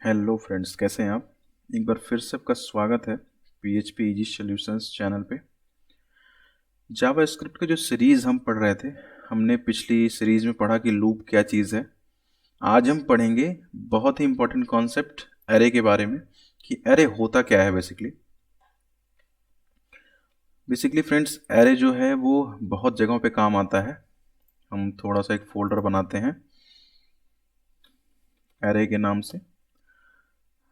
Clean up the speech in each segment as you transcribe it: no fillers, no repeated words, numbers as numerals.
Hello friends, कैसे हैं आप। एक बार फिर से आपका स्वागत है पीएचपी इजी सॉल्यूशंस चैनल पे। जावा स्क्रिप्ट का जो सीरीज़ हम पढ़ रहे थे, हमने पिछली सीरीज़ में पढ़ा कि लूप क्या चीज़ है। आज हम पढ़ेंगे बहुत ही इंपॉर्टेंट कॉन्सेप्ट एरे के बारे में कि एरे होता क्या है। बेसिकली फ्रेंड्स, एरे जो है वो बहुत जगहों पे काम आता है। हम थोड़ा सा एक फोल्डर बनाते हैं एरे के नाम से।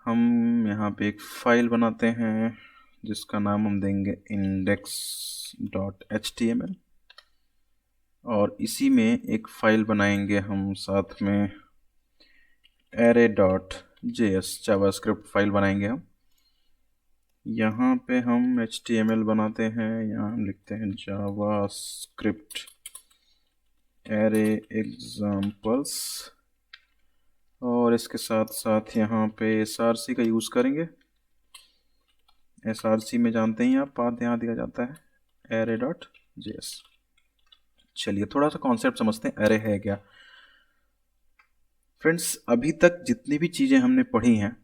हम यहाँ पे एक फाइल बनाते हैं जिसका नाम हम देंगे index.html, और इसी में एक फाइल बनाएंगे हम साथ में array.js जावास्क्रिप्ट फाइल बनाएंगे हम। यहाँ पे हम html बनाते हैं, यहाँ हम लिखते हैं जावास्क्रिप्ट array examples, और इसके साथ साथ यहाँ पे src का यूज़ करेंगे। src में जानते ही आप पाथ यहाँ दिया जाता है array.js। चलिए थोड़ा सा कॉन्सेप्ट समझते हैं एरे है क्या। फ्रेंड्स, अभी तक जितनी भी चीज़ें हमने पढ़ी हैं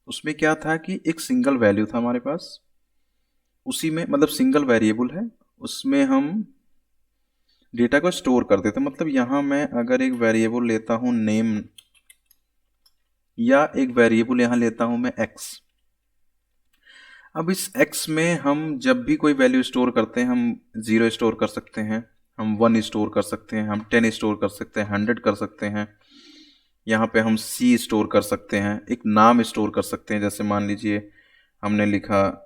उसमें क्या था कि एक सिंगल वैल्यू था हमारे पास, उसी में मतलब सिंगल वेरिएबल है, उसमें हम डेटा को स्टोर करते थे। मतलब यहाँ मैं अगर एक वेरिएबल लेता हूँ नेम, या एक वेरिएबल यहाँ लेता हूँ मैं x। अब इस x में हम जब भी कोई वैल्यू स्टोर करते हैं, हम 0 स्टोर कर सकते हैं, हम 1 स्टोर कर सकते हैं, हम 10 स्टोर कर सकते हैं, 100 कर सकते हैं। यहाँ पे हम c स्टोर कर सकते हैं, एक नाम स्टोर कर सकते हैं। जैसे मान लीजिए हमने लिखा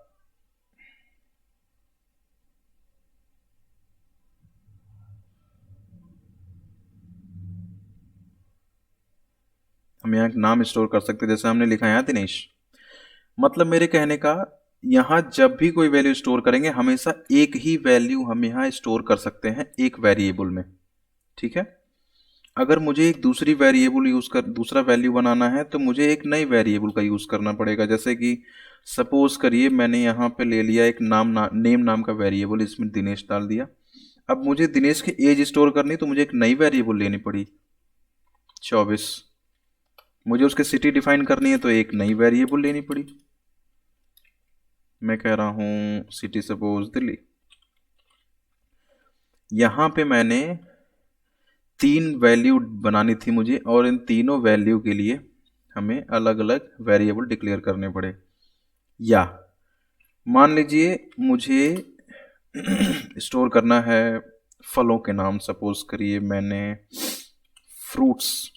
हम यहाँ एक नाम स्टोर कर सकते हैं, जैसे हमने लिखा यहाँ दिनेश। मतलब मेरे कहने का, यहाँ जब भी कोई वैल्यू स्टोर करेंगे हमेशा एक ही वैल्यू हम यहाँ स्टोर कर सकते हैं एक वेरिएबल में। ठीक है। अगर मुझे एक दूसरी वेरिएबल दूसरा वैल्यू बनाना है तो मुझे एक नई वेरिएबल का यूज़ करना पड़ेगा। जैसे कि सपोज करिए मैंने यहाँ पे ले लिया एक नेम नाम का वेरिएबल, इसमें दिनेश डाल दिया। अब मुझे दिनेश की एज स्टोर करनी तो मुझे एक नई वेरिएबल लेनी पड़ी 24। मुझे उसकी सिटी डिफाइन करनी है तो एक नई वेरिएबल लेनी पड़ी। मैं कह रहा हूँ सिटी सपोज दिल्ली। यहाँ पे मैंने 3 वैल्यू बनानी थी मुझे, और इन तीनों वैल्यू के लिए हमें अलग अलग वेरिएबल डिक्लेयर करने पड़े। या मान लीजिए मुझे स्टोर करना है फलों के नाम। सपोज करिए मैंने फ्रूट्स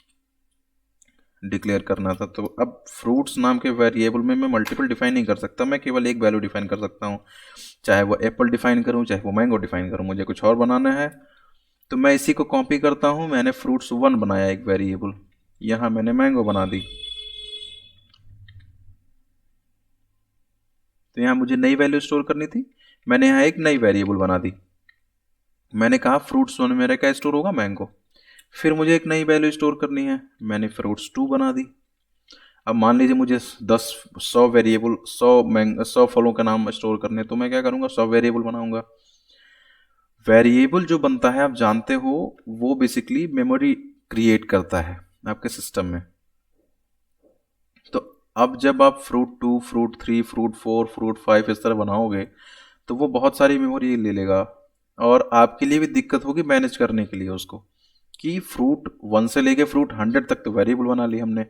डिक्लेयर करना था, तो अब फ्रूट्स नाम के वेरिएबल में मैं मल्टीपल डिफाइन नहीं कर सकता, मैं केवल एक वैल्यू डिफाइन कर सकता हूँ। चाहे वो एप्पल डिफाइन करूँ, चाहे वो मैंगो डिफाइन करूँ, मुझे कुछ और बनाना है तो मैं इसी को कॉपी करता हूँ। मैंने फ्रूट्स 1 बनाया एक वेरिएबल, यहाँ मैंने मैंगो बना दी। तो यहाँ मुझे नई वैल्यू स्टोर करनी थी, मैंने यहाँ एक नई वेरिएबल बना दी। मैंने कहा फ्रूट्स 1 में मेरा क्या स्टोर होगा, मैंगो। फिर मुझे एक नई वैल्यू स्टोर करनी है, मैंने फ्रूट्स 2 बना दी। अब मान लीजिए मुझे 100 वेरिएबल 100 फलों का नाम स्टोर करने, तो मैं क्या करूँगा, 100 वेरिएबल बनाऊंगा। वेरिएबल जो बनता है आप जानते हो, वो बेसिकली मेमोरी क्रिएट करता है आपके सिस्टम में। तो अब जब आप फ्रूट 2, फ्रूट 3, फ्रूट 4, फ्रूट 5 इस तरह बनाओगे तो वो बहुत सारी मेमोरी ले लेगा, और आपके लिए भी दिक्कत होगी मैनेज करने के लिए उसको, कि फ्रूट 1 से लेके फ्रूट 100 तक तो वेरिएबल बना ली हमने।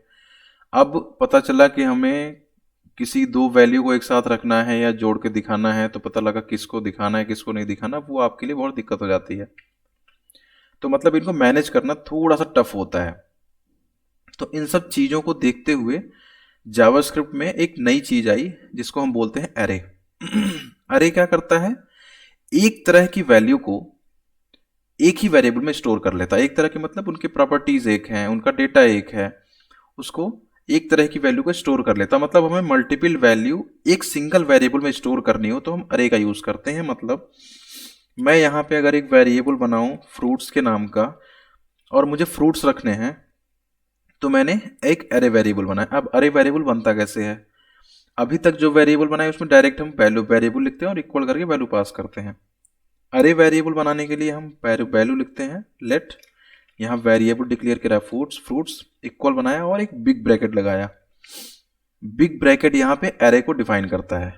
अब पता चला कि हमें किसी 2 वैल्यू को एक साथ रखना है या जोड़ के दिखाना है, तो पता लगा किसको दिखाना है किसको नहीं दिखाना, वो आपके लिए बहुत दिक्कत हो जाती है। तो मतलब इनको मैनेज करना थोड़ा सा टफ होता है। तो इन सब चीज़ों को देखते हुए जावास्क्रिप्ट में एक नई चीज़ आई जिसको हम बोलते हैं एरे। एरे क्या करता है, एक तरह की वैल्यू को एक ही वेरिएबल में स्टोर कर लेता है। एक तरह के मतलब उनकी प्रॉपर्टीज एक हैं, उनका डेटा एक है, उसको एक तरह की वैल्यू को स्टोर कर लेता। मतलब हमें मल्टीपल वैल्यू एक सिंगल वेरिएबल में स्टोर करनी हो तो हम अरे का यूज करते हैं। मतलब मैं यहाँ पे अगर एक वेरिएबल बनाऊं फ्रूट्स के नाम का, और मुझे फ्रूट्स रखने हैं, तो मैंने एक अरे वेरिएबल बनाया। अब अरे वेरिएबल बनता कैसे है, अभी तक जो वेरिएबल बनाए उसमें डायरेक्ट हम वैल्यू वेरिएबल लिखते हैं और इक्वल करके वैल्यू पास करते हैं। अरे वेरिएबल बनाने के लिए हम वैल्यू लिखते हैं लेट, यहाँ वेरिएबल डिक्लेयर करा फ्रूट्स, फ्रूट्स इक्वल बनाया और एक बिग ब्रैकेट लगाया। बिग ब्रैकेट यहाँ पे एरे को डिफाइन करता है।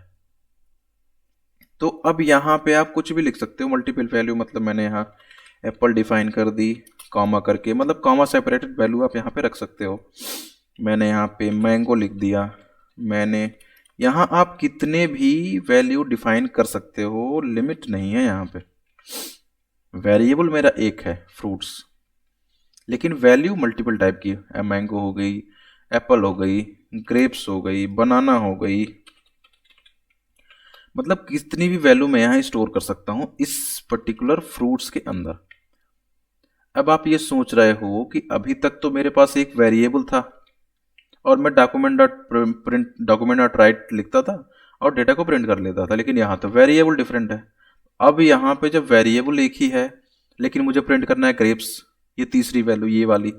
तो अब यहाँ पे आप कुछ भी लिख सकते हो, मल्टीपल वैल्यू, मतलब मैंने यहाँ एप्पल डिफाइन कर दी कॉमा करके, मतलब कॉमा सेपरेटेड वैल्यू आप यहाँ पे रख सकते हो। मैंने यहाँ पे मैंगो लिख दिया। मैंने यहाँ आप कितने भी वैल्यू डिफाइन कर सकते हो, लिमिट नहीं है यहाँ पे। वेरिएबल मेरा एक है फ्रूट्स, लेकिन वैल्यू मल्टीपल टाइप की है। मैंगो हो गई, एप्पल हो गई, ग्रेप्स हो गई, बनाना हो गई, मतलब कितनी भी वैल्यू मैं यहाँ स्टोर कर सकता हूँ इस पर्टिकुलर फ्रूट्स के अंदर। अब आप ये सोच रहे हो कि अभी तक तो मेरे पास एक वेरिएबल था और मैं डॉक्यूमेंट डॉट राइट लिखता था और डेटा को प्रिंट कर लेता था, लेकिन यहाँ तो वेरिएबल डिफरेंट है। अब यहाँ पे जब वेरिएबल एक ही है लेकिन मुझे प्रिंट करना है ग्रेप्स, ये तीसरी वैल्यू ये वाली,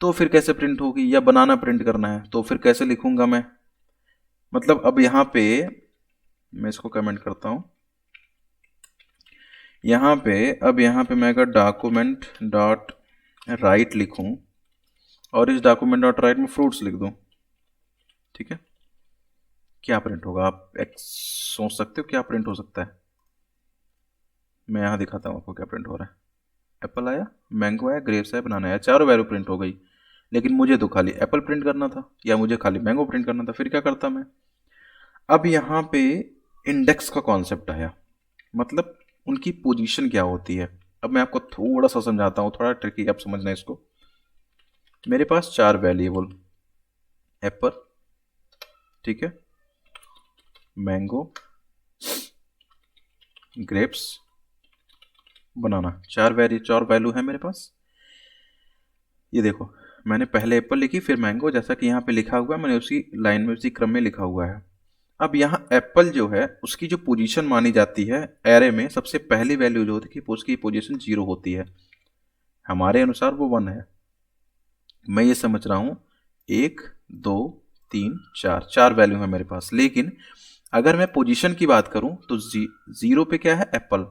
तो फिर कैसे प्रिंट होगी? या बनाना प्रिंट करना है तो फिर कैसे लिखूंगा मैं? मतलब अब यहाँ पे मैं इसको कमेंट करता हूँ, यहाँ पे अब यहाँ पे मैं अगर डॉक्यूमेंट डॉट राइट लिखूँ और इस डॉक्यूमेंट डॉट राइट में फ्रूट्स लिख दूँ, ठीक है, क्या प्रिंट होगा? आप सोच सकते हो क्या प्रिंट हो सकता है? मैं यहाँ दिखाता हूँ आपको क्या प्रिंट हो रहा है। एप्पल आया, मैंगो आया, ग्रेप्स आया, बनाना आया, चारों वैल्यू प्रिंट हो गई। लेकिन मुझे तो खाली एप्पल प्रिंट करना था या मुझे खाली मैंगो प्रिंट करना था, फिर क्या करता मैं? अब यहाँ पे इंडेक्स का कॉन्सेप्ट आया, मतलब उनकी पोजीशन क्या होती है। अब मैं आपको थोड़ा सा समझाता हूँ, थोड़ा ट्रिकी आप समझना इसको। मेरे पास चार वेरिएबल, एप्पल, ठीक है, मैंगो, ग्रेप्स, बनाना, चार वैल्यू है मेरे पास। ये देखो, मैंने पहले एप्पल लिखी फिर मैंगो, जैसा कि यहाँ पे लिखा हुआ है, मैंने उसी लाइन में उसी क्रम में लिखा हुआ है। अब यहाँ एप्पल जो है उसकी जो पोजीशन मानी जाती है एरे में, सबसे पहली वैल्यू जो होती है उसकी पोजीशन 0 होती है। हमारे अनुसार वो 1 है। मैं ये समझ रहा हूँ 1 2 3 4 चार वैल्यू है मेरे पास, लेकिन अगर मैं पोजीशन की बात करूं तो 0 पे क्या है? एप्पल।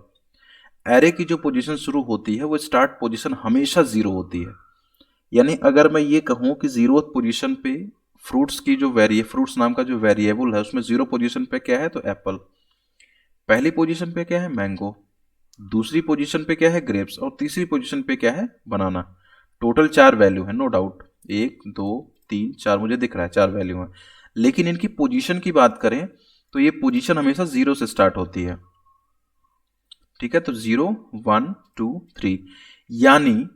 एरे की जो पोजीशन शुरू होती है वो स्टार्ट पोजीशन हमेशा 0 होती है। यानी अगर मैं ये कहूं कि 0th पोजीशन पे फ्रूट्स की जो फ्रूट्स नाम का जो वेरिएबल है उसमें 0 पोजीशन पे क्या है तो एप्पल, पहली पोजीशन पे क्या है? मैंगो, दूसरी पोजीशन पे क्या है? ग्रेप्स, और तीसरी पोजीशन पे क्या है? बनाना। टोटल चार वैल्यू है, नो डाउट, 1 2 3 4 मुझे दिख रहा है, चार वैल्यू है। लेकिन इनकी पोजीशन की बात करें तो ये पोजीशन हमेशा 0 से स्टार्ट होती है, ठीक है। तो 0 1 2 3, यानी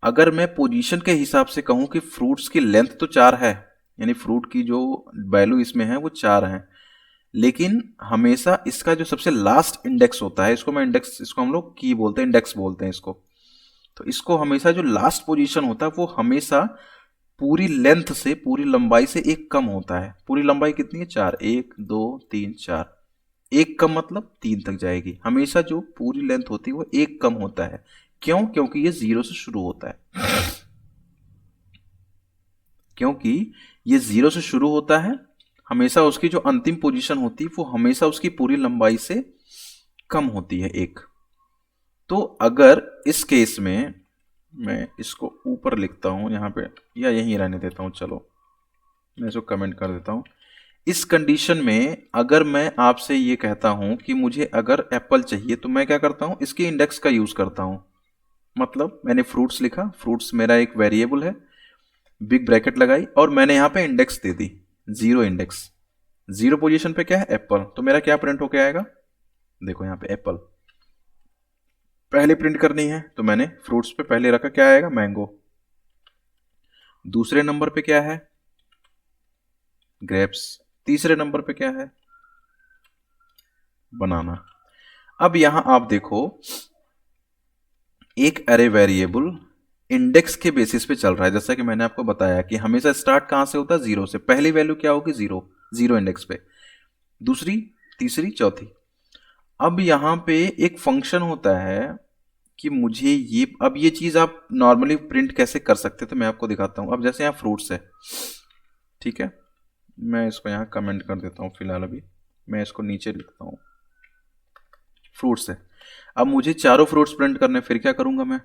अगर मैं पोजीशन के हिसाब से कहूं कि फ्रूट्स की लेंथ तो 4 है, यानी फ्रूट की जो वैल्यू इसमें है वो 4 है, लेकिन हमेशा इसका जो सबसे लास्ट इंडेक्स होता है, इसको मैं इंडेक्स, इसको हम लोग की बोलते हैं, इंडेक्स बोलते हैं इसको। तो इसको हमेशा जो लास्ट पोजीशन होता है वो हमेशा पूरी लेंथ से, पूरी लंबाई से एक कम होता है। पूरी लंबाई कितनी है? 4, 1 2 3 4, एक कम मतलब 3 तक जाएगी। हमेशा जो पूरी लेंथ होती है वो एक कम होता है। क्यों? क्योंकि ये 0 से शुरू होता है। क्योंकि ये 0 से शुरू होता है, हमेशा उसकी जो अंतिम पोजीशन होती है वो हमेशा उसकी पूरी लंबाई से कम होती है, एक। तो अगर इस केस में मैं इसको ऊपर लिखता हूं यहाँ पे, या यहीं रहने देता हूं, चलो मैं इसको कमेंट कर देता हूं। इस कंडीशन में अगर मैं आपसे ये कहता हूं कि मुझे अगर एप्पल चाहिए तो मैं क्या करता हूं? इसके इंडेक्स का यूज करता हूं। मतलब मैंने फ्रूट्स लिखा, फ्रूट्स मेरा एक वेरिएबल है, बिग ब्रैकेट लगाई और मैंने यहाँ पे इंडेक्स दे दी, 0 इंडेक्स। 0 पोजीशन पे क्या है? एप्पल। तो मेरा क्या प्रिंट होके आएगा? देखो यहाँ पे एप्पल पहले प्रिंट करनी है तो मैंने फ्रूट्स पे पहले रखा, क्या आएगा? मैंगो। दूसरे नंबर पे क्या है? ग्रेप्स। तीसरे नंबर पे क्या है? बनाना। अब यहां आप देखो, एक एरे वेरिएबल इंडेक्स के बेसिस पे चल रहा है, जैसा कि मैंने आपको बताया कि हमेशा स्टार्ट कहां से होता है? 0 से। पहली वैल्यू क्या होगी? 0, 0 इंडेक्स पे, दूसरी, तीसरी, चौथी। अब यहां पे एक फंक्शन होता है कि मुझे ये, अब ये चीज आप नॉर्मली प्रिंट कैसे कर सकते हैं तो मैं आपको दिखाता हूं। अब जैसे यहाँ फ्रूट्स है, ठीक है, मैं इसको यहाँ कमेंट कर देता हूँ फिलहाल, अभी मैं इसको नीचे लिखता हूँ। फ्रूट्स है, अब मुझे चारों फ्रूट्स प्रिंट करने, फिर क्या करूंगा मैं?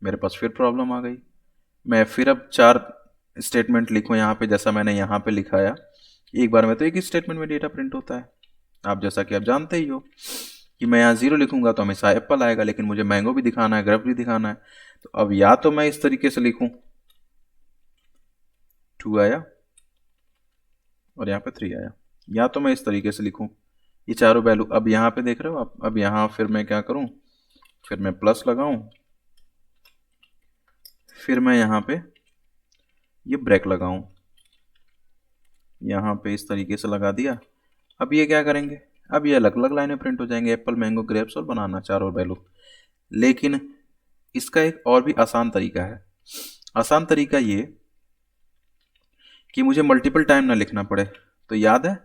मेरे पास फिर प्रॉब्लम आ गई। मैं फिर अब चार स्टेटमेंट लिखूँ यहाँ पे जैसा मैंने यहाँ पे लिखाया, एक बार में तो एक ही स्टेटमेंट में डेटा प्रिंट होता है। आप जैसा कि आप जानते ही हो कि मैं यहाँ 0 लिखूंगा तो हमेशा एप्पल आएगा, लेकिन मुझे मैंगो भी दिखाना है, ग्रेप भी दिखाना है। तो अब या तो मैं इस तरीके से लिखूं, 2 आया और यहाँ पे 3 आया, या तो मैं इस तरीके से लिखूं, ये चारों वैल्यू। अब यहाँ पे देख रहे हो आप, अब यहाँ फिर मैं क्या करूं, फिर मैं प्लस लगाऊं, फिर मैं यहाँ पे ये ब्रेक लगाऊं, यहाँ पे इस तरीके से लगा दिया। अब ये क्या करेंगे, अब ये अलग अलग लाइनें प्रिंट हो जाएंगे, एप्पल, मैंगो, ग्रेप्स और बनाना, चारों वैल्यू। लेकिन इसका एक और भी आसान तरीका है। आसान तरीका ये कि मुझे मल्टीपल टाइम ना लिखना पड़े। तो याद है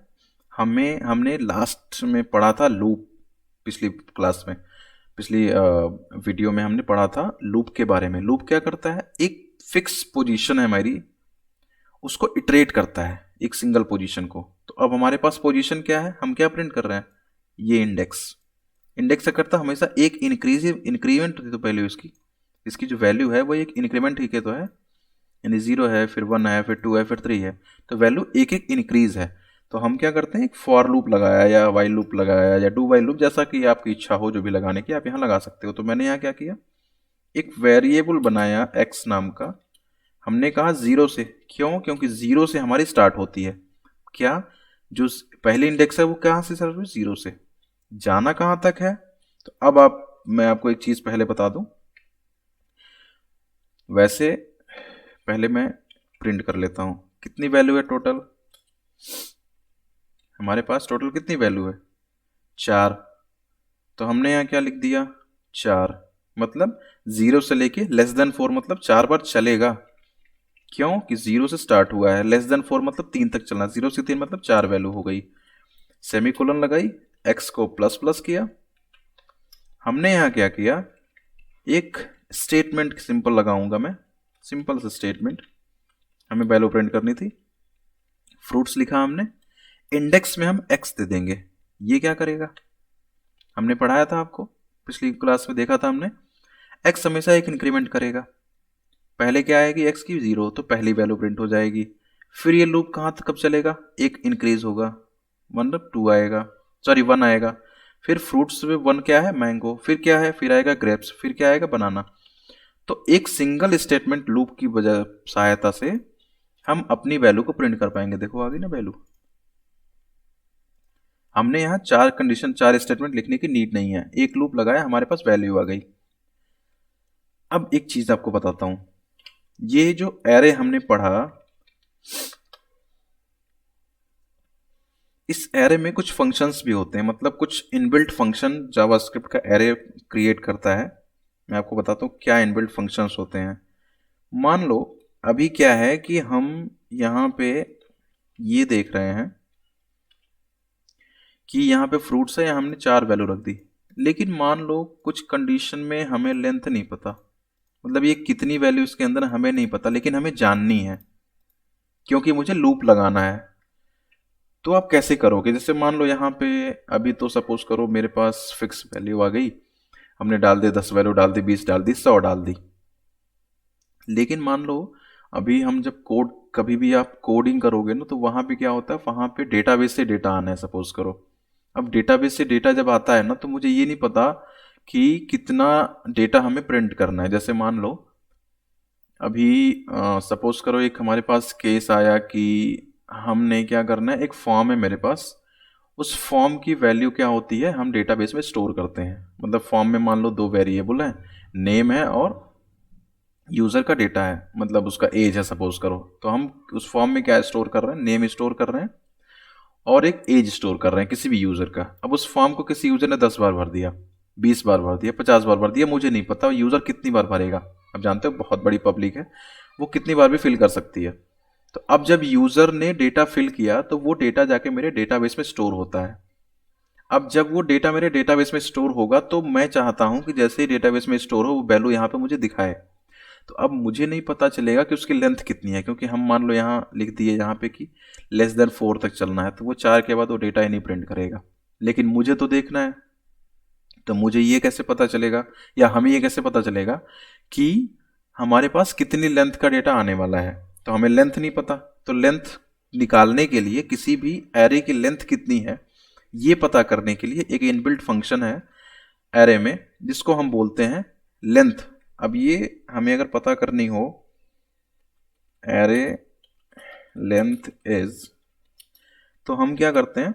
हमने लास्ट में पढ़ा था लूप, पिछली क्लास में, पिछली वीडियो में हमने पढ़ा था लूप के बारे में। लूप क्या करता है, एक फिक्स पोजीशन है हमारी, उसको इटरेट करता है एक सिंगल पोजीशन को। तो अब हमारे पास पोजीशन क्या है, हम क्या प्रिंट कर रहे हैं, ये इंडेक्स। इंडेक्स क्या करता है, हमेशा एक इंक्रीमेंट होती तो पहले इसकी जो वैल्यू है वो एक इंक्रीमेंट ही के तो है, यानी 0 है, फिर 1 है, फिर 2 है, फिर 3 है, तो वैल्यू एक एक इंक्रीज है। तो हम क्या करते हैं, एक फॉर लूप लगाया या वाइल लूप लगाया या डू वाइल लूप, जैसा कि आपकी इच्छा हो जो भी लगाने की आप यहाँ लगा सकते हो। तो मैंने यहाँ क्या किया, एक वेरिएबल बनाया x नाम का। हमने कहा 0 से, क्यों, क्योंकि 0 से हमारी स्टार्ट होती है। क्या, जो पहली इंडेक्स है वो कहाँ से स्टार्ट हुई, 0 से। जाना कहाँ तक है, तो अब मैं आपको एक चीज पहले बता दूं। वैसे पहले मैं प्रिंट कर लेता हूं, कितनी वैल्यू है टोटल, हमारे पास टोटल कितनी वैल्यू है, 4। तो हमने यहाँ क्या लिख दिया, 4, मतलब 0 से लेके लेस देन 4, मतलब 4 बार चलेगा। क्यों कि 0 से स्टार्ट हुआ है, लेस देन 4 मतलब 3 तक चलना, 0 से 3 मतलब 4 वैल्यू हो गई। सेमीकोलन लगाई, x को प्लस प्लस किया। हमने यहाँ क्या किया, एक स्टेटमेंट सिंपल लगाऊंगा मैं, सिंपल सा स्टेटमेंट, हमें वैल्यू प्रिंट करनी थी। फ्रूट्स लिखा हमने, इंडेक्स में हम x दे देंगे। ये क्या करेगा, हमने पढ़ाया था आपको, पिछली क्लास में देखा था हमने, x हमेशा एक इंक्रीमेंट करेगा। पहले क्या आएगी x की, 0, तो पहली वैल्यू प्रिंट हो जाएगी। फिर ये लूप कहाँ तक कब चलेगा, एक इंक्रीज होगा, मतलब 2 आएगा, सॉरी 1 आएगा। फिर फ्रूट्स में 1 क्या है, मैंगो, फिर क्या है, फिर आएगा ग्रेप्स, फिर क्या आएगा, बनाना। तो एक सिंगल स्टेटमेंट लूप की वजह सहायता से हम अपनी वैल्यू को प्रिंट कर पाएंगे। देखो आ गई ना वैल्यू। हमने यहाँ 4 कंडीशन, 4 स्टेटमेंट लिखने की नीड नहीं है, एक लूप लगाया, हमारे पास वैल्यू आ गई। अब एक चीज आपको बताता हूं, ये जो एरे हमने पढ़ा, इस एरे में कुछ फंक्शंस भी होते हैं, मतलब कुछ इनबिल्ट फंक्शन जावास्क्रिप्ट का एरे क्रिएट करता है। मैं आपको बताता हूँ क्या इनबिल्ट फंक्शंस होते हैं। मान लो अभी क्या है कि हम यहाँ पे ये देख रहे हैं कि यहाँ पे फ्रूट्स है, यहाँ हमने 4 वैल्यू रख दी, लेकिन मान लो कुछ कंडीशन में हमें लेंथ नहीं पता, मतलब ये कितनी वैल्यू इसके अंदर हमें नहीं पता, लेकिन हमें जाननी है क्योंकि मुझे लूप लगाना है। तो आप कैसे करोगे, जैसे मान लो यहाँ पे अभी तो सपोज करो मेरे पास फिक्स वैल्यू आ गई, हमने डाल दी 10 वैल्यू डाल दी, 20 डाल दी, 100 डाल दी। लेकिन मान लो अभी हम जब कोड, कभी भी आप कोडिंग करोगे ना, तो वहाँ पे क्या होता है, वहाँ पे डेटाबेस से डेटा आना है सपोज करो। अब डेटाबेस से डेटा जब आता है ना, तो मुझे ये नहीं पता कि कितना डेटा हमें प्रिंट करना है। जैसे मान लो अभी सपोज करो एक हमारे पास केस आया कि हमने क्या करना है, एक फॉर्म है मेरे पास, उस फॉर्म की वैल्यू क्या होती है, हम डेटाबेस में स्टोर करते हैं। मतलब फॉर्म में मान लो 2 वेरिएबल हैं, नेम है और यूज़र का डेटा है, मतलब उसका एज है सपोज करो। तो हम उस फॉर्म में क्या स्टोर कर रहे हैं, नेम स्टोर कर रहे हैं और एक एज स्टोर कर रहे हैं किसी भी यूज़र का। अब उस फॉर्म को किसी यूज़र ने 10 बार भर दिया, 20 बार भर दिया, 50 बार भर दिया, मुझे नहीं पता यूज़र कितनी बार भरेगा। अब जानते हो बहुत बड़ी पब्लिक है, वो कितनी बार भी फिल कर सकती है। तो अब जब यूज़र ने डेटा फिल किया तो वो डेटा जाके मेरे डेटाबेस में स्टोर होता है। अब जब वो डेटा मेरे डेटाबेस में स्टोर होगा तो मैं चाहता हूं कि जैसे ही डेटाबेस में स्टोर हो वो वैल्यू यहाँ पे मुझे दिखाए। तो अब मुझे नहीं पता चलेगा कि उसकी लेंथ कितनी है, क्योंकि हम मान लो यहाँ लिख दिए यहाँ पे कि लेस देन 4 तक चलना है, तो वो 4 के बाद वो डेटा ही नहीं प्रिंट करेगा। लेकिन मुझे तो देखना है, तो मुझे ये कैसे पता चलेगा, या हमें ये कैसे पता चलेगा कि हमारे पास कितनी लेंथ का डेटा आने वाला है। तो हमें लेंथ नहीं पता, तो लेंथ निकालने के लिए किसी भी एरे की लेंथ कितनी है ये पता करने के लिए एक इनबिल्ट फंक्शन है एरे में जिसको हम बोलते हैं लेंथ। अब ये हमें अगर पता करनी हो एरे लेंथ इज, तो हम क्या करते हैं,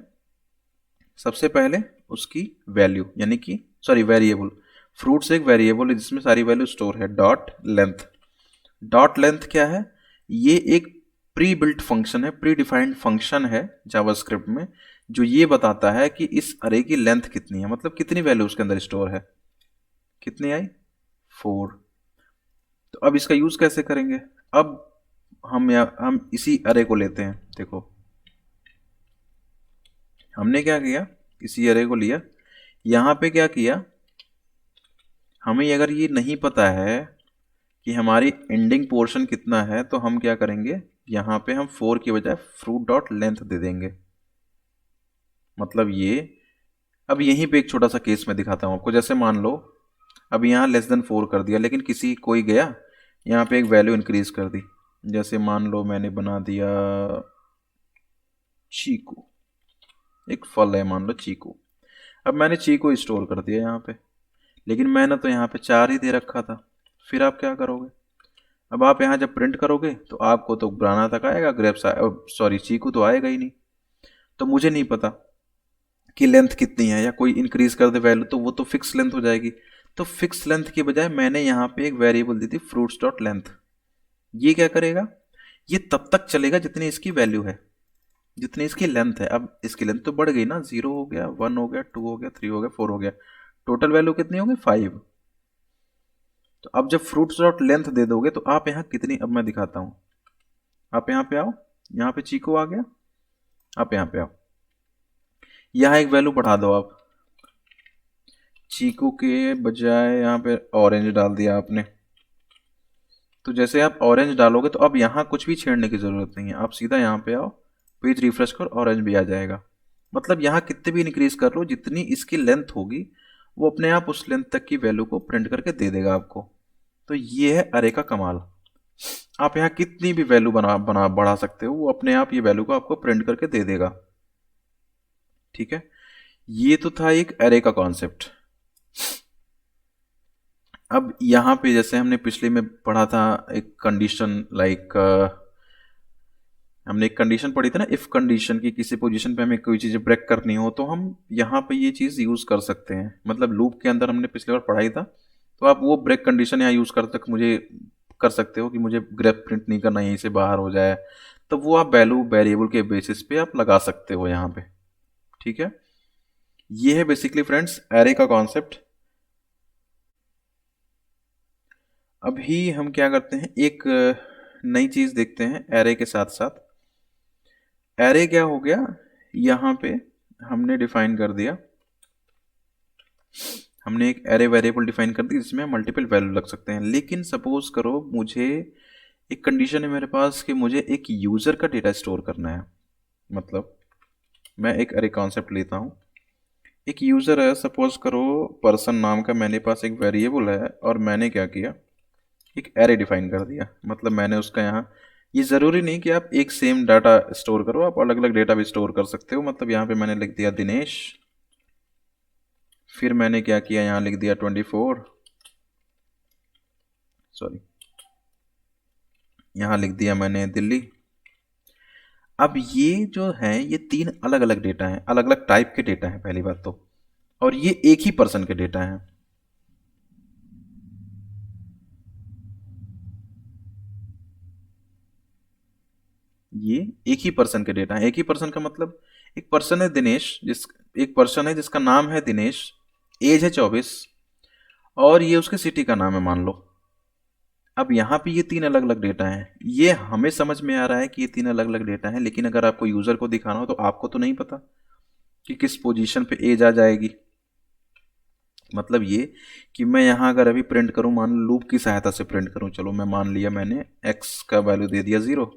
सबसे पहले उसकी वैल्यू यानी कि सॉरी वेरिएबल, फ्रूट्स एक वेरिएबल है जिसमें सारी वैल्यू स्टोर है, डॉट लेंथ। डॉट लेंथ क्या है, ये एक प्री बिल्ट फंक्शन है, प्री डिफाइंड फंक्शन है जावास्क्रिप्ट में जो ये बताता है कि इस अरे की लेंथ कितनी है, मतलब कितनी वैल्यू उसके अंदर स्टोर है। कितनी आई, 4। तो अब इसका यूज कैसे करेंगे, अब हम इसी अरे को लेते हैं। देखो हमने क्या किया, इसी अरे को लिया, यहाँ पे क्या किया, हमें अगर ये नहीं पता है कि हमारी एंडिंग पोर्शन कितना है तो हम क्या करेंगे, यहाँ पे हम 4 की बजाय फ्रूट डॉट लेंथ दे देंगे। मतलब ये, अब यहीं पे एक छोटा सा केस मैं दिखाता हूँ आपको। जैसे मान लो अब यहाँ लेस देन 4 कर दिया, लेकिन कोई गया यहाँ पे एक वैल्यू इंक्रीज कर दी। जैसे मान लो मैंने बना दिया चीकू, एक फल है मान लो चीकू। अब मैंने चीकू स्टोर कर दिया यहाँ पे, लेकिन मैंने तो यहाँ पे 4 ही दे रखा था। फिर आप क्या करोगे, अब आप यहाँ जब प्रिंट करोगे तो आपको तो बनाना तक आएगा, ग्रेप्स सॉरी चीकू तो आएगा ही नहीं। तो मुझे नहीं पता कि लेंथ कितनी है, या कोई इंक्रीज कर दे वैल्यू तो वो तो फिक्स लेंथ हो जाएगी। तो फिक्स लेंथ के बजाय मैंने यहाँ पे एक वेरिएबल दी थी फ्रूट्स डॉट लेंथ। ये क्या करेगा, ये तब तक चलेगा जितनी इसकी वैल्यू है, जितनी इसकी लेंथ है। अब इसकी लेंथ तो बढ़ गई ना, 0 हो गया, 1 हो गया, 2 हो गया, 3 हो गया, 4 हो गया, टोटल वैल्यू कितनी होगी 5। तो अब जब फ्रूट्स डॉट लेंथ दे दोगे तो आप यहाँ कितनी, अब मैं दिखाता हूँ, आप यहाँ पे आओ, यहाँ पे चीकू आ गया, आप यहाँ पे आओ, यहाँ एक वैल्यू बढ़ा दो आप, चीकू के बजाय यहाँ पे ऑरेंज डाल दिया आपने। तो जैसे आप ऑरेंज डालोगे तो अब यहाँ कुछ भी छेड़ने की ज़रूरत नहीं है, आप सीधा यहाँ पे आओ, पेज रिफ्रेश कर, ऑरेंज भी आ जाएगा। मतलब यहाँ कितने भी इंक्रीज कर लो, जितनी इसकी लेंथ होगी वो अपने आप उस लेंथ तक की वैल्यू को प्रिंट करके दे देगा आपको। तो ये है अरे का कमाल, आप यहाँ कितनी भी वैल्यू बना बना बढ़ा सकते हो, वो अपने आप ये वैल्यू को आपको प्रिंट करके दे देगा। ठीक है, ये तो था एक अरे का कॉन्सेप्ट। अब यहाँ पे जैसे हमने पिछले में पढ़ा था एक कंडीशन, लाइक हमने एक कंडीशन पढ़ी थी ना, इफ कंडीशन की, किसी पोजीशन पे हमें कोई चीज़ ब्रेक करनी हो तो हम यहाँ पे ये चीज़ यूज़ कर सकते हैं। मतलब लूप के अंदर हमने पिछले बार पढ़ाई था, तो आप वो ब्रेक कंडीशन यहाँ यूज़ कर सकते हो कि मुझे ग्रेप प्रिंट नहीं करना, यहीं से बाहर हो जाए। तो वो आप वैल्यू वेरिएबल के बेसिस पे आप लगा सकते हो यहाँ पे। ठीक है, ये है बेसिकली फ्रेंड्स एरे का कॉन्सेप्ट। अभी हम क्या करते हैं, एक नई चीज़ देखते हैं एरे के साथ साथ। एरे क्या हो गया, यहाँ पे हमने डिफाइन कर दिया, हमने एक एरे वेरिएबल डिफाइन कर दी जिसमें मल्टीपल वैल्यू लग सकते हैं। लेकिन सपोज करो मुझे एक कंडीशन है मेरे पास कि मुझे एक यूज़र का डेटा स्टोर करना है। मतलब मैं एक एरे कॉन्सेप्ट लेता हूँ, एक यूज़र है, सपोज करो पर्सन नाम का मेरे पास एक वेरिएबल है, और मैंने क्या किया, एक एरे डिफाइन कर दिया। मतलब मैंने उसका यहाँ, ये ज़रूरी नहीं कि आप एक सेम डाटा स्टोर करो, आप अलग अलग डेटा भी स्टोर कर सकते हो। मतलब यहाँ पे मैंने लिख दिया दिनेश, फिर मैंने क्या किया, यहाँ लिख दिया 24, सॉरी यहाँ लिख दिया मैंने दिल्ली। अब ये जो है ये 3 अलग अलग डेटा हैं, अलग अलग टाइप के डेटा हैं पहली बात तो, और ये एक ही पर्सन के डेटा हैं। ये एक ही पर्सन के डेटा है। एक ही पर्सन का मतलब, एक पर्सन है दिनेश, एक पर्सन है जिसका नाम है दिनेश, एज है 24, और ये उसके सिटी का नाम है मान लो। अब यहाँ पे ये 3 अलग अलग डेटा हैं, ये हमें समझ में आ रहा है कि ये 3 अलग अलग डेटा हैं, लेकिन अगर आपको यूज़र को दिखाना हो तो आपको तो नहीं पता कि किस पोजीशन पे एज आ जाएगी। मतलब ये कि मैं यहाँ अगर अभी प्रिंट करूँ, मान लो लूप की सहायता से प्रिंट करूँ, चलो मैं मान लिया मैंने x का वैल्यू दे दिया 0,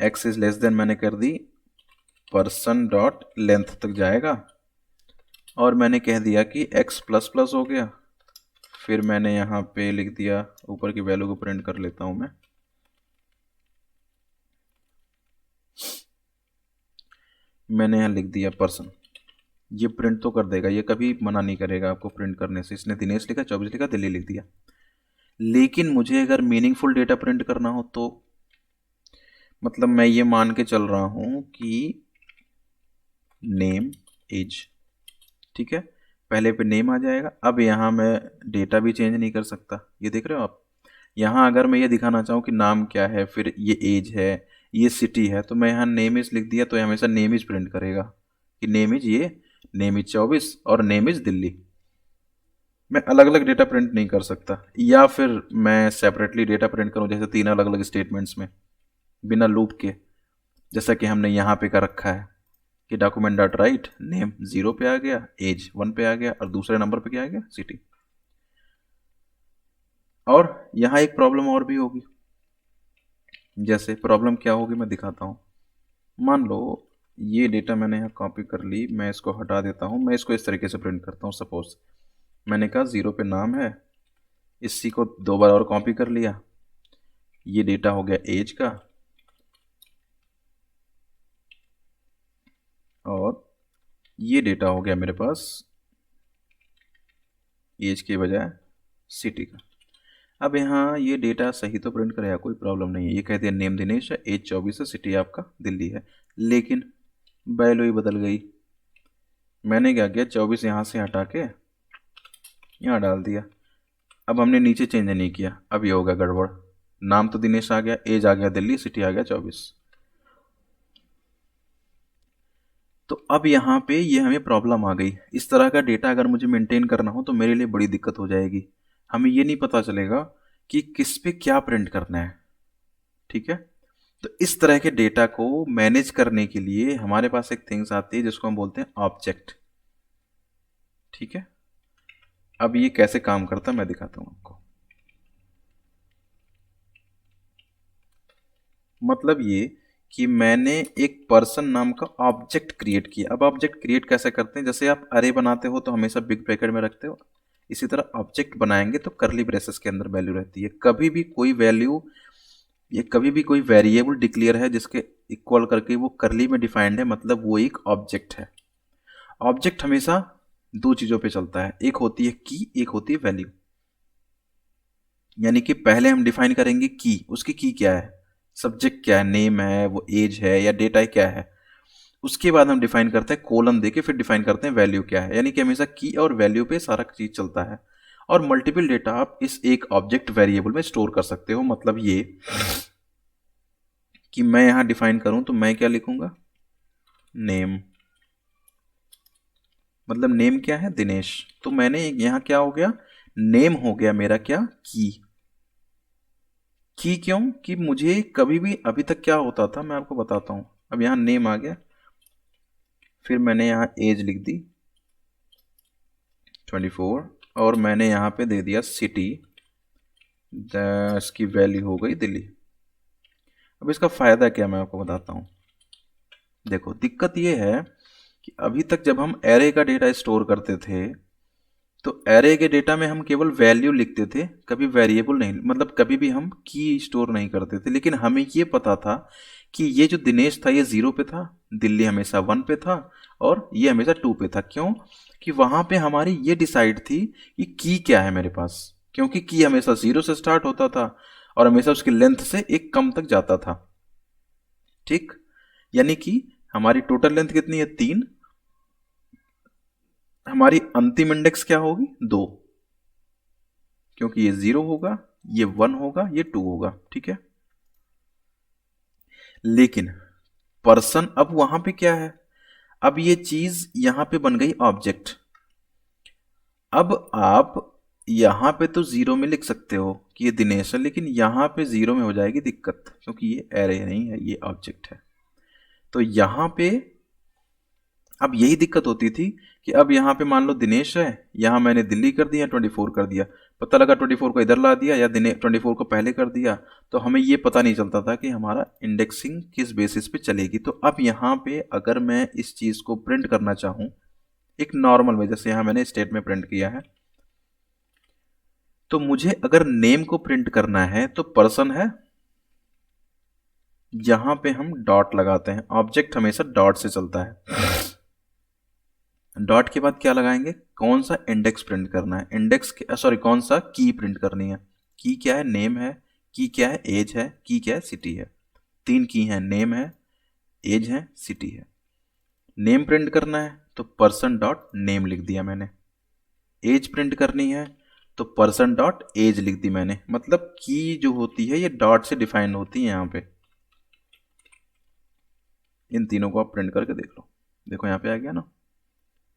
x इज लेस देन मैंने कर दी पर्सन डॉट लेंथ तक जाएगा, और मैंने कह दिया कि x प्लस प्लस हो गया। फिर मैंने यहाँ पे लिख दिया, ऊपर की वैल्यू को प्रिंट कर लेता हूँ मैं, मैंने यहाँ लिख दिया पर्सन, ये प्रिंट तो कर देगा, ये कभी मना नहीं करेगा आपको प्रिंट करने से। इसने दिनेश लिखा, 24 लिखा, दिल्ली लिख दिया। लेकिन मुझे अगर मीनिंगफुल डेटा प्रिंट करना हो तो मतलब मैं ये मान के चल रहा हूँ कि नेम एज, ठीक है, पहले पे नेम आ जाएगा। अब यहाँ मैं डेटा भी चेंज नहीं कर सकता, ये देख रहे हो आप। यहाँ अगर मैं ये दिखाना चाहूँ कि नाम क्या है, फिर ये एज है, ये सिटी है, तो मैं यहाँ नेम इज लिख दिया तो ये हमेशा नेम इज प्रिंट करेगा कि नेम इज ये, नेम इज 24 और नेम इज दिल्ली। मैं अलग अलग डेटा प्रिंट नहीं कर सकता, या फिर मैं सेपरेटली डेटा प्रिंट करूँ जैसे 3 अलग अलग स्टेटमेंट्स में बिना लूप के, जैसा कि हमने यहाँ पे कर रखा है कि डॉक्यूमेंट डॉट राइट नेम 0 पे आ गया, एज 1 पे आ गया और दूसरे नंबर पे क्या आ गया, सिटी। और यहाँ एक प्रॉब्लम और भी होगी। जैसे प्रॉब्लम क्या होगी मैं दिखाता हूँ। मान लो ये डेटा मैंने यहाँ कॉपी कर ली, मैं इसको हटा देता हूँ, मैं इसको इस तरीके से प्रिंट करता हूँ। सपोज मैंने कहा 0 पे नाम है, इसी को 2 बार और कॉपी कर लिया, ये डेटा हो गया एज का, और ये डेटा हो गया मेरे पास एज के बजाय सिटी का। अब यहाँ ये डेटा सही तो प्रिंट करेगा, कोई प्रॉब्लम नहीं है। ये कहते हैं नेम दिनेश है, एज 24 है, सिटी आपका दिल्ली है। लेकिन वैल्यू ही बदल गई। मैंने क्या किया, 24 यहाँ से हटा के यहाँ डाल दिया। अब हमने नीचे चेंज नहीं किया, अब ये होगा गड़बड़। नाम तो दिनेश आ गया, एज आ गया दिल्ली, सिटी आ गया 24। तो अब यहाँ पे ये हमें प्रॉब्लम आ गई। इस तरह का डेटा अगर मुझे मेंटेन करना हो तो मेरे लिए बड़ी दिक्कत हो जाएगी। हमें ये नहीं पता चलेगा कि किस पे क्या प्रिंट करना है, ठीक है। तो इस तरह के डेटा को मैनेज करने के लिए हमारे पास एक थिंग्स आती है जिसको हम बोलते हैं ऑब्जेक्ट, ठीक है। अब ये कैसे काम करता है मैं दिखाता हूँ आपको। मतलब ये कि मैंने एक पर्सन नाम का ऑब्जेक्ट क्रिएट किया। अब ऑब्जेक्ट क्रिएट कैसे करते हैं, जैसे आप अरे बनाते हो तो हमेशा बिग ब्रैकेट में रखते हो, इसी तरह ऑब्जेक्ट बनाएंगे तो करली ब्रेसेस के अंदर वैल्यू रहती है। कभी भी कोई वैल्यू, ये कभी भी कोई वेरिएबल डिक्लेयर है जिसके इक्वल करके वो करली में डिफाइंड है, मतलब वो एक ऑब्जेक्ट है। ऑब्जेक्ट हमेशा दो चीजों पे चलता है, एक होती है की, एक होती है वैल्यू। यानी कि पहले हम डिफाइन करेंगे की, उसकी की क्या है, सब्जेक्ट क्या है, नेम है, वो एज है या डेटा क्या है। उसके बाद हम डिफाइन करते हैं कोलन देके, फिर डिफाइन करते हैं वैल्यू क्या है। यानी कि हमेशा की और वैल्यू पे सारा चीज चलता है। और मल्टीपल डेटा आप इस एक ऑब्जेक्ट वेरिएबल में स्टोर कर सकते हो। मतलब ये कि मैं यहां डिफाइन करूं तो मैं क्या लिखूंगा, नेम, मतलब नेम क्या है, दिनेश। तो मैंने यहां क्या हो गया, नेम हो गया मेरा क्या, की क्यों, कि मुझे कभी भी अभी तक क्या होता था मैं आपको बताता हूं। अब यहां नेम आ गया, फिर मैंने यहां एज लिख दी 24, और मैंने यहां पे दे दिया सिटी, इसकी वैल्यू हो गई दिल्ली। अब इसका फायदा क्या मैं आपको बताता हूं। देखो दिक्कत ये है कि अभी तक जब हम एरे का डेटा स्टोर करते थे तो एरे के डेटा में हम केवल वैल्यू लिखते थे, कभी वेरिएबल नहीं, मतलब कभी भी हम की स्टोर नहीं करते थे। लेकिन हमें ये पता था कि ये जो दिनेश था ये 0 पे था, दिल्ली हमेशा 1 पे था, और ये हमेशा 2 पे था। क्यों, कि वहां पे हमारी ये डिसाइड थी कि की क्या है मेरे पास, क्योंकि की हमेशा 0 से स्टार्ट होता था और हमेशा उसकी लेंथ से एक कम तक जाता था, ठीक। यानी कि हमारी टोटल लेंथ कितनी है, 3, हमारी अंतिम इंडेक्स क्या होगी, 2, क्योंकि ये 0 होगा, ये 1 होगा, ये 2 होगा, ठीक है। लेकिन पर्सन अब वहां पे क्या है, अब ये चीज यहां पे बन गई ऑब्जेक्ट। अब आप यहां पे तो 0 में लिख सकते हो कि ये दिनेश है, लेकिन यहां पे 0 में हो जाएगी दिक्कत, क्योंकि ये एरे नहीं है, ये ऑब्जेक्ट है। तो यहां पे अब यही दिक्कत होती थी कि अब यहाँ पे मान लो दिनेश है, यहाँ मैंने दिल्ली कर दिया, 24 कर दिया, पता लगा 24 को इधर ला दिया या दिने 24 को पहले कर दिया, तो हमें ये पता नहीं चलता था कि हमारा इंडेक्सिंग किस बेसिस पे चलेगी। तो अब यहाँ पे अगर मैं इस चीज़ को प्रिंट करना चाहूँ एक नॉर्मल में, जैसे यहाँ मैंने स्टेट में प्रिंट किया है, तो मुझे अगर नेम को प्रिंट करना है तो पर्सन है, यहाँ पे हम डॉट लगाते हैं। ऑब्जेक्ट हमेशा डॉट से चलता है। डॉट के बाद क्या लगाएंगे, कौन सा इंडेक्स प्रिंट करना है, इंडेक्स सॉरी कौन सा की प्रिंट करनी है। की क्या है, नेम है। की क्या है, एज है। की क्या है, सिटी है। तीन की है, नेम है, एज है, सिटी है। नेम प्रिंट करना है तो पर्सन डॉट नेम लिख दिया मैंने। एज प्रिंट करनी है तो पर्सन डॉट एज लिख दी मैंने। मतलब की जो होती है ये डॉट से डिफाइन होती है यहाँ पे। इन तीनों को आप प्रिंट करके देख लो। देखो यहाँ पे आ गया ना,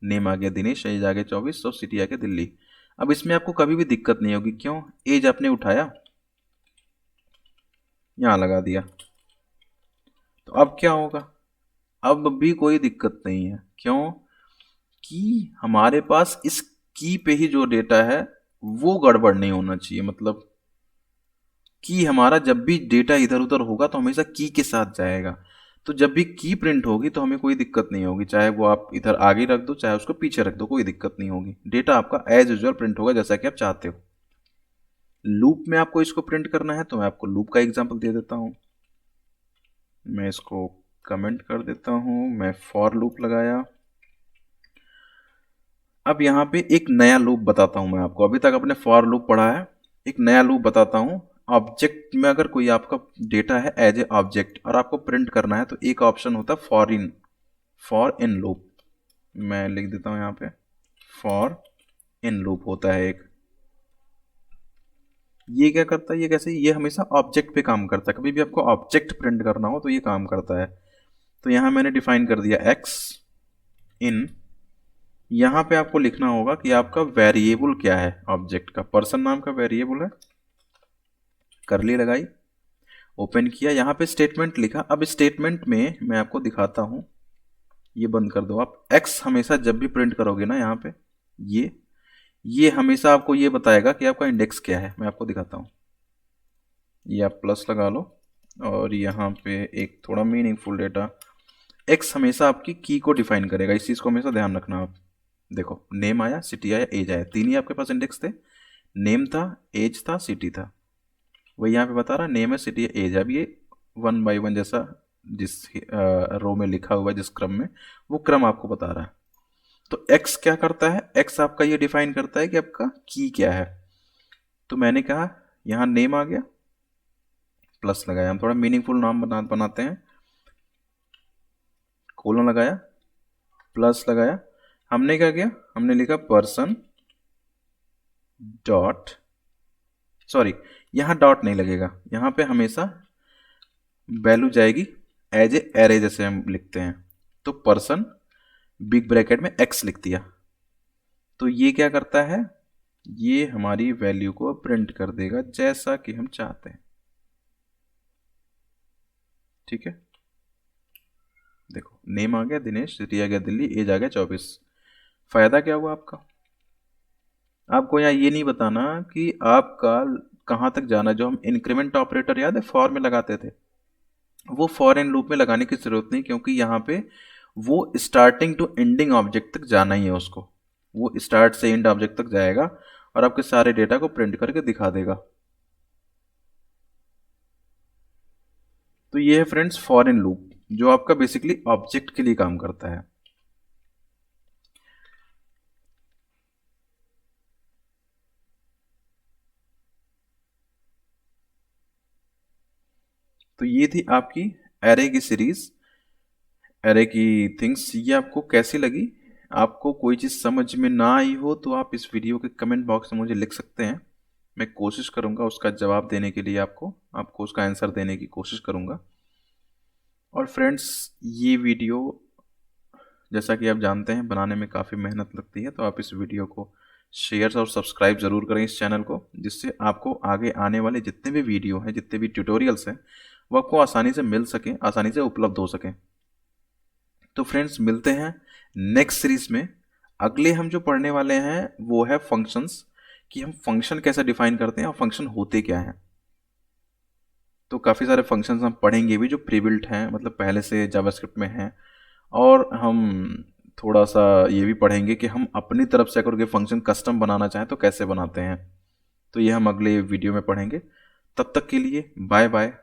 नेम आ गया दिनेश, एज आ गया 24 और सिटी आ गया दिल्ली। अब इसमें आपको कभी भी दिक्कत नहीं होगी, क्यों, एज आपने उठाया यहाँ लगा दिया, तो अब क्या होगा, अब भी कोई दिक्कत नहीं है। क्यों कि हमारे पास इस की पे ही जो डेटा है वो गड़बड़ नहीं होना चाहिए। मतलब की हमारा जब भी डेटा इधर उधर होगा तो हमेशा की के साथ जाएगा। तो जब भी की प्रिंट होगी तो हमें कोई दिक्कत नहीं होगी, चाहे वो आप इधर आगे रख दो चाहे उसको पीछे रख दो, कोई दिक्कत नहीं होगी। डेटा आपका एज यूजुअल प्रिंट होगा जैसा कि आप चाहते हो। लूप में आपको इसको प्रिंट करना है तो मैं आपको लूप का एग्जांपल दे देता हूँ। मैं इसको कमेंट कर देता हूँ, मैं फॉर लूप लगाया। अब यहाँ पे एक नया लूप बताता हूँ मैं आपको। अभी तक आपने फॉर लूप पढ़ा है, एक नया लूप बताता हूँ। ऑब्जेक्ट में अगर कोई आपका डेटा है एज ए ऑब्जेक्ट और आपको प्रिंट करना है तो एक ऑप्शन होता है फॉर इन लूप। मैं लिख देता हूँ यहाँ पे फॉर इन लूप होता है एक। ये क्या करता है, ये कैसे, ये हमेशा ऑब्जेक्ट पे काम करता है। कभी भी आपको ऑब्जेक्ट प्रिंट करना हो तो ये काम करता है। तो यहाँ मैंने डिफाइन कर दिया एक्स इन। यहाँ पे आपको लिखना होगा कि आपका वेरिएबल क्या है ऑब्जेक्ट का। पर्सन नाम का वेरिएबल है, करली लगाई, ओपन किया, यहाँ पे स्टेटमेंट लिखा। अब स्टेटमेंट में मैं आपको दिखाता हूँ, ये बंद कर दो आप। एक्स हमेशा जब भी प्रिंट करोगे ना यहाँ पे ये हमेशा आपको ये बताएगा कि आपका इंडेक्स क्या है। मैं आपको दिखाता हूँ, ये आप प्लस लगा लो और यहाँ पे एक थोड़ा मीनिंगफुल डेटा। एक्स हमेशा आपकी की को डिफाइन करेगा, इस चीज़ को हमेशा ध्यान रखना आप। देखो नेम आया, सिटी आया, एज आया, तीन ही आपके पास इंडेक्स थे। नेम था, एज था, सिटी था। वही यहाँ पे बता रहा, नेम है, सिटी है, एज है। अब ये 1 बाई 1 जैसा जिस रो में लिखा हुआ है, जिस क्रम में, वो क्रम आपको बता रहा है। तो एक्स क्या करता है, एक्स आपका ये डिफाइन करता है कि आपका की क्या है। तो मैंने कहा यहाँ नेम आ गया, प्लस लगाया, हम थोड़ा मीनिंगफुल नाम बनाते हैं, कोलन लगाया, प्लस लगाया। हमने क्या किया, हमने लिखा पर्सन डॉट, सॉरी यहाँ डॉट नहीं लगेगा, यहाँ पे हमेशा वैल्यू जाएगी एज ए एरे जैसे हम लिखते हैं। तो पर्सन बिग ब्रैकेट में एक्स लिख दिया। तो ये क्या करता है, ये हमारी वैल्यू को प्रिंट कर देगा जैसा कि हम चाहते हैं। ठीक है, देखो नेम आ गया दिनेश, सिटी आ गया दिल्ली, एज आ गया 24। फायदा क्या हुआ आपका, आपको यहाँ ये नहीं बताना कि आपका कहाँ तक जाना। जो हम इंक्रीमेंट ऑपरेटर याद है फॉर में लगाते थे, वो फॉर इन लूप में लगाने की जरूरत नहीं, क्योंकि यहाँ पे वो स्टार्टिंग टू एंडिंग ऑब्जेक्ट तक जाना ही है उसको। वो स्टार्ट से एंड ऑब्जेक्ट तक जाएगा और आपके सारे डेटा को प्रिंट करके दिखा देगा। तो ये है फ्रेंड्स फॉर इन लूप, जो आपका बेसिकली ऑब्जेक्ट के लिए काम करता है। तो ये थी आपकी एरे की सीरीज, एरे की थिंग्स। ये आपको कैसी लगी, आपको कोई चीज़ समझ में ना आई हो तो आप इस वीडियो के कमेंट बॉक्स में मुझे लिख सकते हैं। मैं कोशिश करूँगा उसका जवाब देने के लिए, आपको उसका आंसर देने की कोशिश करूँगा। और फ्रेंड्स ये वीडियो जैसा कि आप जानते हैं बनाने में काफ़ी मेहनत लगती है, तो आप इस वीडियो को शेयर और सब्सक्राइब ज़रूर करें इस चैनल को, जिससे आपको आगे आने वाले जितने भी वीडियो हैं, जितने भी ट्यूटोरियल्स हैं, वो आपको आसानी से मिल सकें, आसानी से उपलब्ध हो सकें। तो फ्रेंड्स मिलते हैं नेक्स्ट सीरीज में। अगले हम जो पढ़ने वाले हैं वो है फंक्शंस, कि हम फंक्शन कैसे डिफाइन करते हैं और फंक्शन होते क्या हैं। तो काफ़ी सारे फंक्शंस हम पढ़ेंगे भी जो प्रीबिल्ट हैं, मतलब पहले से जावास्क्रिप्ट में हैं। और हम थोड़ा सा ये भी पढ़ेंगे कि हम अपनी तरफ से अगर कोई फंक्शन कस्टम बनाना चाहें तो कैसे बनाते हैं। तो ये हम अगले वीडियो में पढ़ेंगे। तब तक के लिए बाय बाय।